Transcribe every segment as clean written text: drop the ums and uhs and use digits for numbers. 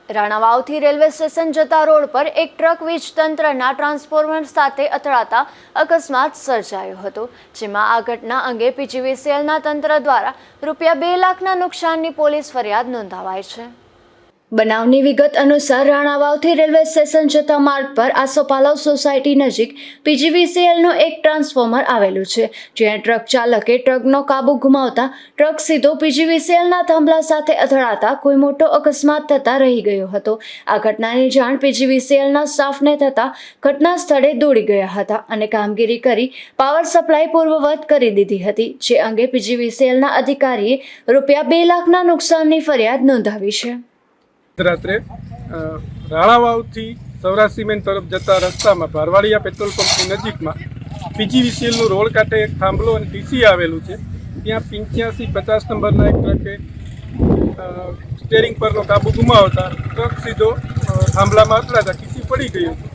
રાણાવાવથી railway station જતા road પર એક ટ્રક વીજ તંત્રના ટ્રાન્સફોર્મર સાથે અથડાતા અકસ્માત સર્જાયો હતો, જેમાં આ ઘટના અંગે પીજીવીસીએલના તંત્ર દ્વારા ₹2 લાખના નુકસાનની પોલીસ ફરિયાદ નોંધાવાઈ છે। બનાવની વિગત અનુસાર રાણાવાવથી રેલવે સ્ટેશન જતા માર્ગ પર આસોપાલવ સોસાયટી નજીક પીજીવીસીએલનું એક ટ્રાન્સફોર્મર આવેલું છે, જ્યાં ટ્રક ચાલકે ટ્રકનો કાબુ ગુમાવતા ટ્રક સીધો પીજીવીસીએલના થાંભલા સાથે અથડાતા કોઈ મોટો અકસ્માત થતા રહી ગયો હતો। આ ઘટનાની જાણ પીજીવીસીએલના સ્ટાફને થતા ઘટના સ્થળે દોડી ગયા હતા અને કામગીરી કરી પાવર સપ્લાય પૂર્વવત કરી દીધી હતી, જે અંગે પીજીવીસીએલના અધિકારીએ ₹2 લાખના નુકસાનની ફરિયાદ નોંધાવી છે। રાત્રે રાણાવાવથી સૌરાષ્ટ્ર સિમેન્ટ તરફ જતા રસ્તામાં ભારવાડિયા પેટ્રોલ પંપની નજીકમાં પીજીવીસીએલનું રોડ કાંઠે એક થાંભલો અને ટીસી આવેલું છે, ત્યાં 8550 નંબરના એક ટ્રકે સ્ટેરિંગ પરનો કાબુ ગુમાવતા ટ્રક સીધો થાંભલામાં અથડાતા ટીસી પડી ગયું હતું।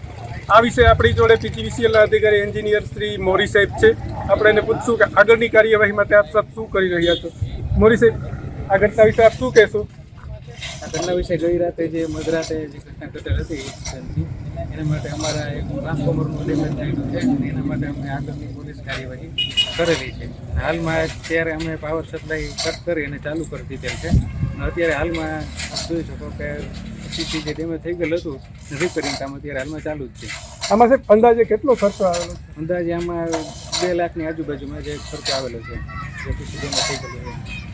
આ વિશે આપણી જોડે પીજીવીસીએલના અધિકારી એન્જિનિયર શ્રી મોરી સાહેબ છે। આપણે એને પૂછશું કે આગળની કાર્યવાહી માટે આપ શું કરી રહ્યા છો। મોરી સાહેબ, આ ઘટના વિશે આપ શું કહેશો? આ ઘટના વિશે ગઈ રાતે જે મધરાતે જે ઘટના ઘટેલ હતી એના માટે અમારા એક ટ્રાન્સફોર્મરનું ડેમેજ થયેલું છે અને એના માટે અમે આગળની પોલીસ કાર્યવાહી કરેલી છે। હાલમાં અત્યારે અમે પાવર સપ્લાય કટ કરી અને ચાલુ કરી દીધેલ છે। અત્યારે હાલમાં જોઈ શકો કે સીસી જે ડેમેજ થઈ ગયેલું હતું રિપેરિંગ કામ અત્યારે હાલમાં ચાલુ જ છે। આમાં સાહેબ અંદાજે કેટલો ખર્ચો આવેલો છે? અંદાજે આમાં 2 લાખની આજુબાજુમાં જે ખર્ચો આવેલો છે જે સીસી ડેમેજ થઈ ગયેલો છે।